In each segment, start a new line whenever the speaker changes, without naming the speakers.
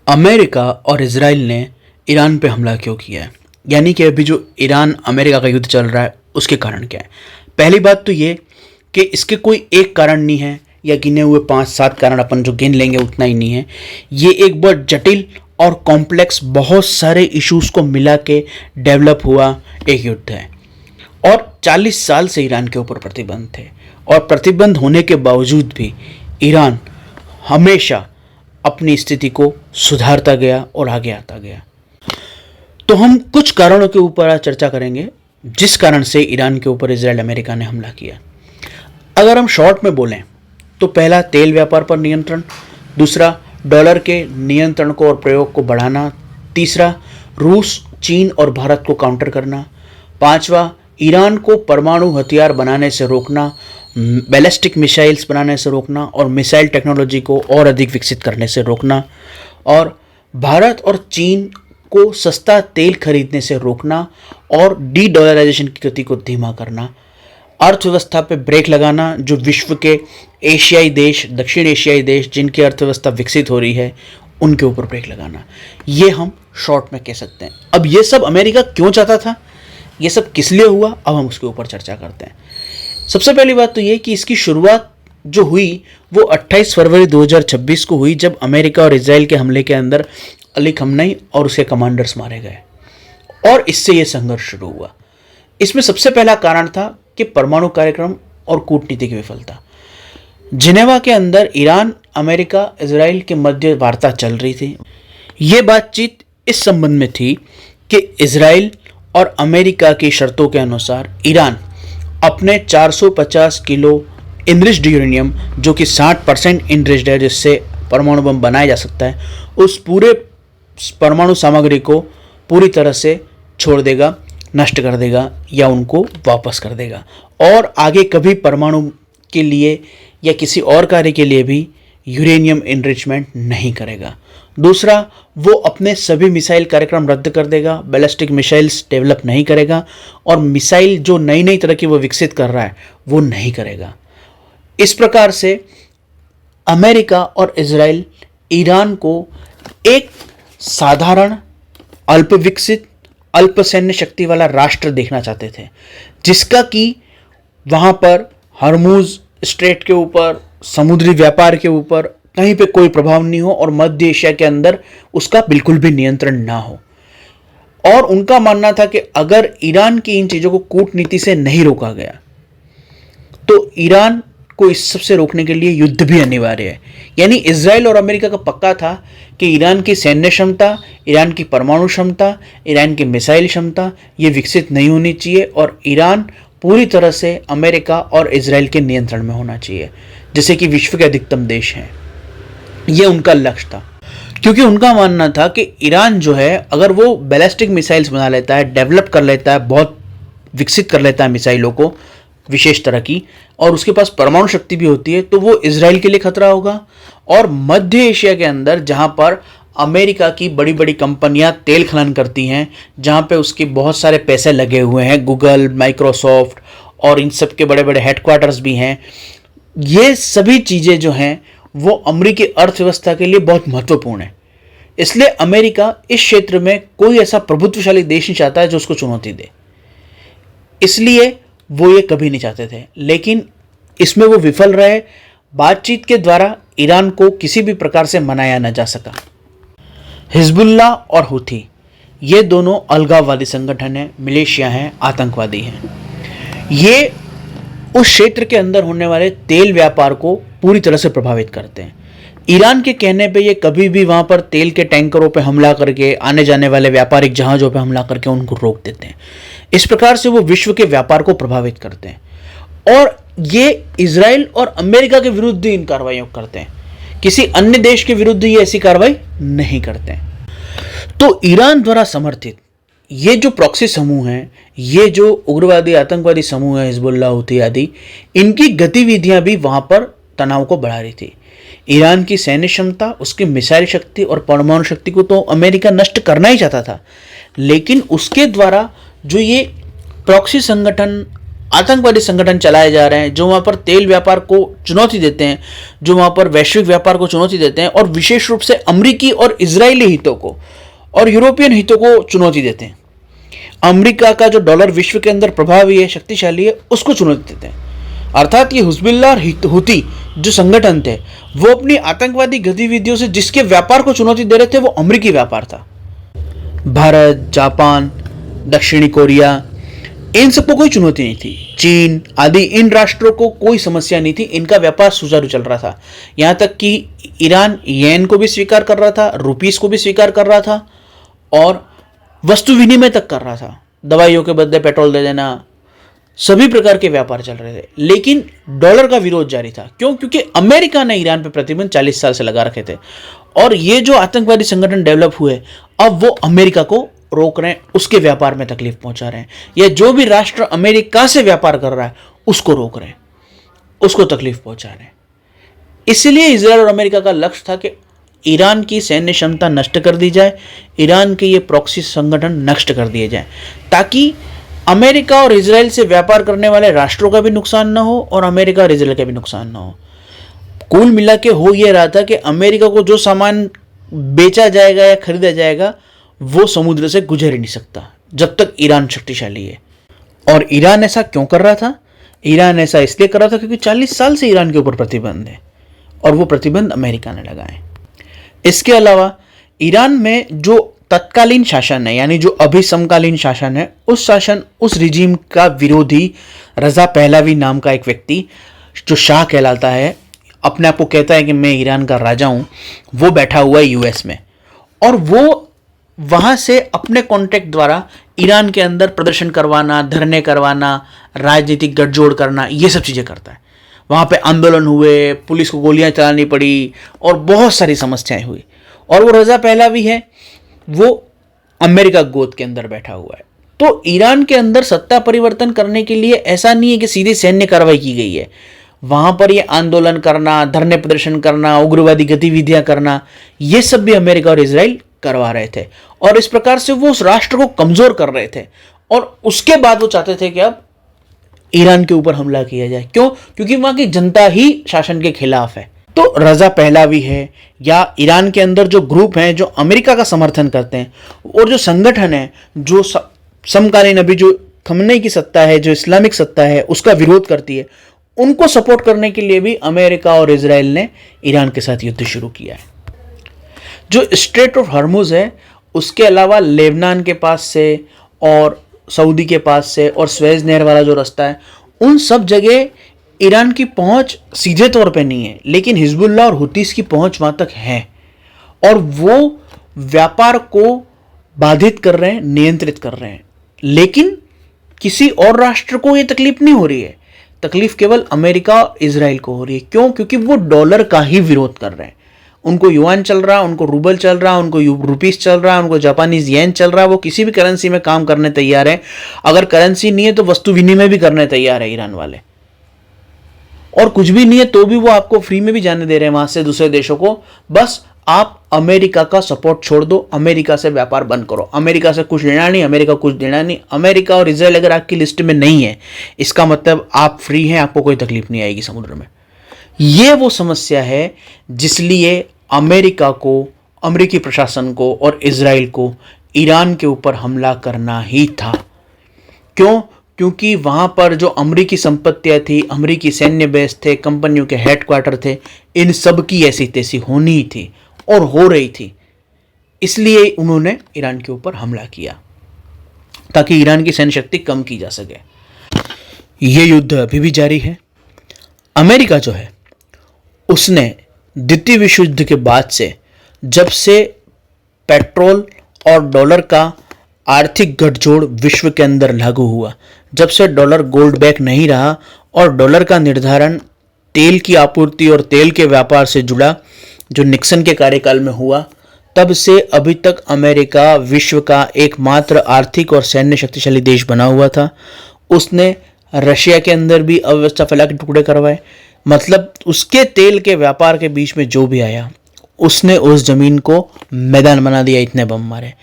America और Israel ने Iran पे हमला क्यों किया है? यानी कि अभी जो ईरान अमेरिका का युद्ध चल रहा है उसके कारण क्या है? पहली बात तो ये कि इसके कोई एक कारण नहीं है, या गिने हुए 5-7 कारण अपन जो गिन लेंगे उतना ही नहीं है। ये एक बहुत जटिल और कॉम्प्लेक्स बहुत सारे इश्यूज को मिला के डेवलप हुआ एक युद्ध है। और 40 साल से ईरान के ऊपर प्रतिबंध थे, और प्रतिबंध होने के बावजूद भी ईरान हमेशा अपनी स्थिति को सुधारता गया और आगे आता गया। तो हम कुछ कारणों के ऊपर आज चर्चा करेंगे जिस कारण से ईरान के ऊपर इजराइल अमेरिका ने हमला किया। अगर हम शॉर्ट में बोलें तो पहला, तेल व्यापार पर नियंत्रण। दूसरा, डॉलर के नियंत्रण को और प्रयोग को बढ़ाना। तीसरा, रूस, चीन और भारत को काउंटर करना। पांचवा, ईरान को परमाणु हथियार बनाने से रोकना, बैलिस्टिक मिसाइल्स बनाने से रोकना और मिसाइल टेक्नोलॉजी को और अधिक विकसित करने से रोकना। और भारत और चीन को सस्ता तेल खरीदने से रोकना और डी डॉलराइजेशन की गति को धीमा करना। अर्थव्यवस्था पे ब्रेक लगाना, जो विश्व के एशियाई देश, दक्षिण एशियाई देश जिनकी अर्थव्यवस्था विकसित हो रही है, उनके ऊपर ब्रेक लगाना। ये हम शॉर्ट में कह सकते हैं। अब ये सब अमेरिका क्यों चाहता था, ये सब किस लिए हुआ, अब हम उसके ऊपर चर्चा करते हैं। सबसे पहली बात तो ये कि इसकी शुरुआत जो हुई वो 28 फरवरी 2026 को हुई, जब अमेरिका और इजराइल के हमले के अंदर अली खamenei और उसके कमांडर्स मारे गए, और इससे ये संघर्ष शुरू हुआ। इसमें सबसे पहला कारण था कि परमाणु कार्यक्रम और कूटनीति की विफलता। जिनेवा के अंदर ईरान, अमेरिका, इजराइल के मध्य वार्ता चल रही थी। ये बातचीत इस संबंध में थी कि इजराइल और अमेरिका की शर्तों के अनुसार ईरान अपने 450 किलो इनरिच्ड यूरेनियम, जो कि 60% इनरिच्ड है, जिससे परमाणु बम बनाया जा सकता है, उस पूरे परमाणु सामग्री को पूरी तरह से छोड़ देगा, नष्ट कर देगा या उनको वापस कर देगा, और आगे कभी परमाणु के लिए या किसी और कार्य के लिए भी यूरेनियम इनरिचमेंट नहीं करेगा। दूसरा, वो अपने सभी मिसाइल कार्यक्रम रद्द कर देगा, बैलिस्टिक मिसाइल्स डेवलप नहीं करेगा, और मिसाइल जो नई नई तरह की वो विकसित कर रहा है वो नहीं करेगा। इस प्रकार से अमेरिका और इजराइल ईरान को एक साधारण, अल्प विकसित, अल्प सैन्य शक्ति वाला राष्ट्र देखना चाहते थे, जिसका कि वहाँ पर हरमुज स्ट्रेट के ऊपर, समुद्री व्यापार के ऊपर कहीं पे कोई प्रभाव नहीं हो, और मध्य एशिया के अंदर उसका बिल्कुल भी नियंत्रण ना हो। और उनका मानना था कि अगर ईरान की इन चीज़ों को कूटनीति से नहीं रोका गया तो ईरान को इस सबसे रोकने के लिए युद्ध भी अनिवार्य है। यानी इजराइल और अमेरिका का पक्का था कि ईरान की सैन्य क्षमता, ईरान की परमाणु क्षमता, ईरान की मिसाइल क्षमता ये विकसित नहीं होनी चाहिए, और ईरान पूरी तरह से अमेरिका और इजराइल के नियंत्रण में होना चाहिए, जैसे कि विश्व के अधिकतम देश हैं। ये उनका लक्ष्य था, क्योंकि उनका मानना था कि ईरान जो है, अगर वो बैलिस्टिक मिसाइल्स बना लेता है, डेवलप कर लेता है, बहुत विकसित कर लेता है मिसाइलों को विशेष तरह की, और उसके पास परमाणु शक्ति भी होती है, तो वो इजराइल के लिए खतरा होगा। और मध्य एशिया के अंदर, जहाँ पर अमेरिका की बड़ी बड़ी कंपनियां तेल खनन करती हैं, जहाँ पे उसके बहुत सारे पैसे लगे हुए हैं, गूगल, माइक्रोसॉफ्ट और इन सब के बड़े बड़े हेडक्वार्टर्स भी हैं, ये सभी चीज़ें जो हैं वो अमेरिकी अर्थव्यवस्था के लिए बहुत महत्वपूर्ण है। इसलिए अमेरिका इस क्षेत्र में कोई ऐसा प्रभुत्वशाली देश नहीं चाहता है जो उसको चुनौती दे, इसलिए वो ये कभी नहीं चाहते थे। लेकिन इसमें वो विफल रहे। बातचीत के द्वारा ईरान को किसी भी प्रकार से मनाया न जा सका। हिजबुल्लाह और हुथी ये दोनों अलगाववादी संगठन हैं, मिलिशिया हैं, आतंकवादी हैं। ये उस क्षेत्र के अंदर होने वाले तेल व्यापार को पूरी तरह से प्रभावित करते हैं। ईरान के कहने पे ये कभी भी वहाँ पर तेल के टैंकरों पे हमला करके, आने जाने वाले व्यापारिक जहाज़ों पे हमला करके उनको रोक देते हैं। इस प्रकार से वो विश्व के व्यापार को प्रभावित करते हैं, और ये इजराइल और अमेरिका के विरुद्ध ही इन कार्रवाइयों को करते हैं, किसी अन्य देश के विरुद्ध ये ऐसी कार्रवाई नहीं करते हैं। तो ईरान द्वारा समर्थित ये जो प्रॉक्सी समूह हैं, ये जो उग्रवादी आतंकवादी समूह है, हिजबुल्लाह, हुथी आदि, इनकी गतिविधियां भी वहां पर तनाव को बढ़ा रही थी। ईरान की सैन्य क्षमता, उसकी मिसाइल शक्ति और परमाणु शक्ति को तो अमेरिका नष्ट करना ही चाहता था, लेकिन उसके द्वारा जो ये प्रॉक्सी संगठन आतंकवादी संगठन चलाए जा रहे हैं, जो वहाँ पर तेल व्यापार को चुनौती देते हैं, जो वहाँ पर वैश्विक व्यापार को चुनौती देते हैं, और विशेष रूप से अमेरिकी और इजरायली हितों को और यूरोपियन हितों को चुनौती देते हैं। अमेरिका का जो डॉलर विश्व के अंदर प्रभावी है, शक्तिशाली है, उसको चुनौती देते हैं। अर्थात ये हिजबुल्लाह और हुती जो संगठन थे, वो अपनी आतंकवादी गतिविधियों से जिसके व्यापार को चुनौती दे रहे थे वो अमेरिकी व्यापार था। भारत, जापान, दक्षिणी कोरिया, इन सबको कोई चुनौती नहीं थी। चीन आदि इन राष्ट्रों को कोई समस्या नहीं थी, इनका व्यापार सुचारू चल रहा था। यहाँ तक कि ईरान येन को भी स्वीकार कर रहा था, रुपीस को भी स्वीकार कर रहा था, और वस्तु विनिमय तक कर रहा था। दवाइयों के बदले पेट्रोल दे देना, सभी प्रकार के व्यापार चल रहे थे। लेकिन डॉलर का विरोध जारी था। क्यों? क्योंकि अमेरिका ने ईरान पर प्रतिबंध 40 साल से लगा रखे थे, और ये जो आतंकवादी संगठन डेवलप हुए, अब वो अमेरिका को रोक रहे हैं, उसके व्यापार में तकलीफ पहुंचा रहे हैं, या जो भी राष्ट्र अमेरिका से व्यापार कर रहा है उसको रोक रहे हैं, उसको तकलीफ पहुंचा रहे हैं। इसलिए इजराइल और अमेरिका का लक्ष्य था कि ईरान की सैन्य क्षमता नष्ट कर दी जाए, ईरान के ये प्रॉक्सी संगठन नष्ट कर दिए जाए, ताकि अमेरिका और इजराइल से व्यापार करने वाले राष्ट्रों का भी नुकसान ना हो और अमेरिका और इजराइल का भी नुकसान ना हो। कुल मिला के हो यह रहा था कि अमेरिका को जो सामान बेचा जाएगा या खरीदा जाएगा वो समुद्र से गुजर ही नहीं सकता जब तक ईरान शक्तिशाली है। और ईरान ऐसा क्यों कर रहा था? ईरान ऐसा इसलिए कर रहा था क्योंकि 40 साल से ईरान के ऊपर प्रतिबंध है, और वो प्रतिबंध अमेरिका ने लगाए। इसके अलावा ईरान में जो तत्कालीन शासन है, यानी जो अभी समकालीन शासन है, उस रिजीम का विरोधी रजा पहलवी नाम का एक व्यक्ति, जो शाह कहलाता है, अपने आप को कहता है कि मैं ईरान का राजा हूं, वो बैठा हुआ है यूएस में, और वो वहां से अपने कॉन्टेक्ट द्वारा ईरान के अंदर प्रदर्शन करवाना, धरने करवाना, राजनीतिक गठजोड़ करना, ये सब चीजें करता है। वहां पे आंदोलन हुए, पुलिस को गोलियां चलानी पड़ी, और बहुत सारी समस्याएं हुई। और वो रजा पहलवी है, वो अमेरिका गोद के अंदर बैठा हुआ है। तो ईरान के अंदर सत्ता परिवर्तन करने के लिए ऐसा नहीं है कि सीधी सैन्य कार्रवाई की गई है। वहां पर ये आंदोलन करना, धरने प्रदर्शन करना, उग्रवादी गतिविधियां करना, ये सब भी अमेरिका और इजराइल करवा रहे थे, और इस प्रकार से वो उस राष्ट्र को कमजोर कर रहे थे। और उसके बाद वो चाहते थे कि अब ईरान के ऊपर हमला किया जाए। क्यों? क्योंकि वहां की जनता ही शासन के खिलाफ है। तो रजा पहलवी है, या ईरान के अंदर जो ग्रुप हैं जो अमेरिका का समर्थन करते हैं, और जो संगठन है जो समकालीन अभी जो खमनेई की सत्ता है, जो इस्लामिक सत्ता है, उसका विरोध करती है, उनको सपोर्ट करने के लिए भी अमेरिका और इजराइल ने ईरान के साथ युद्ध शुरू किया है। जो स्ट्रेट ऑफ हॉर्मुज है, उसके अलावा लेबनान के पास से और सऊदी के पास से और स्वेज नहर वाला जो रास्ता है, उन सब जगह ईरान की पहुंच सीधे तौर पे नहीं है, लेकिन हिजबुल्लाह और हुतीस की पहुंच वहां तक है, और वो व्यापार को बाधित कर रहे हैं, नियंत्रित कर रहे हैं। लेकिन किसी और राष्ट्र को यह तकलीफ नहीं हो रही है, तकलीफ केवल अमेरिका और इजराइल को हो रही है। क्यों? क्योंकि वो डॉलर का ही विरोध कर रहे हैं। उनको युआन चल रहा, उनको रूबल चल रहा, उनको रुपीस चल रहा, उनको जापानीज येन चल रहा, वो किसी भी करेंसी में काम करने तैयार है। अगर करेंसी नहीं है तो वस्तु विनिमय भी करने तैयार है ईरान वाले, और कुछ भी नहीं है तो भी वो आपको फ्री में भी जाने दे रहे हैं वहां से दूसरे देशों को। बस आप अमेरिका का सपोर्ट छोड़ दो, अमेरिका से व्यापार बंद करो, अमेरिका से कुछ लेना नहीं, अमेरिका कुछ देना नहीं। अमेरिका और इजराइल अगर आपकी लिस्ट में नहीं है, इसका मतलब आप फ्री हैं, आपको कोई तकलीफ नहीं आएगी समुद्र में। ये वो समस्या है जिसलिए अमेरिका को, अमेरिकी प्रशासन को और इजराइल को ईरान के ऊपर हमला करना ही था। क्यों? क्योंकि वहां पर जो अमेरिकी संपत्तियां थी, अमेरिकी सैन्य बेस थे, कंपनियों के हेडक्वार्टर थे, इन सब की ऐसी तैसी होनी ही थी और हो रही थी। इसलिए उन्होंने ईरान के ऊपर हमला किया ताकि ईरान की सैन्य शक्ति कम की जा सके। ये युद्ध अभी भी जारी है। अमेरिका जो है उसने द्वितीय विश्व युद्ध के बाद से, जब से पेट्रोल और डॉलर का आर्थिक गठजोड़ विश्व के अंदर लागू हुआ, जब से डॉलर गोल्ड बैक नहीं रहा और डॉलर का निर्धारण तेल की आपूर्ति और तेल के व्यापार से जुड़ा, जो निक्सन के कार्यकाल में हुआ, तब से अभी तक अमेरिका विश्व का एकमात्र आर्थिक और सैन्य शक्तिशाली देश बना हुआ था। उसने रशिया के अंदर भी अव्यवस्था फैला के टुकड़े करवाए, मतलब उसके तेल के व्यापार के बीच में जो भी आया उसने उस जमीन को मैदान बना दिया, इतने बम मारे।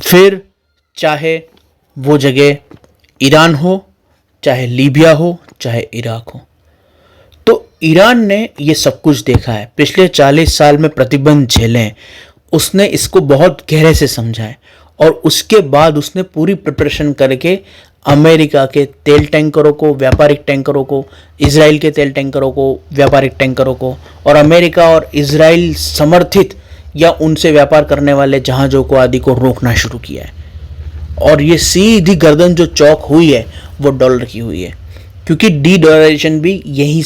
फिर चाहे वो जगह ईरान हो, चाहे लीबिया हो, चाहे इराक हो। तो ईरान ने ये सब कुछ देखा है, पिछले 40 साल में प्रतिबंध झेले हैं, उसने इसको बहुत गहरे से समझा है और उसके बाद उसने पूरी प्रिपरेशन करके अमेरिका के तेल टैंकरों को, व्यापारिक टैंकरों को, इसराइल के तेल टैंकरों को, व्यापारिक टैंकरों को, और अमेरिका और इसराइल समर्थित या उनसे व्यापार करने वाले जहाज़ों को आदि को रोकना शुरू किया है। और ये सीधी गर्दन जो चौक हुई है वो डॉलर की हुई है, क्योंकि डी डॉलराइजेशन भी यहीं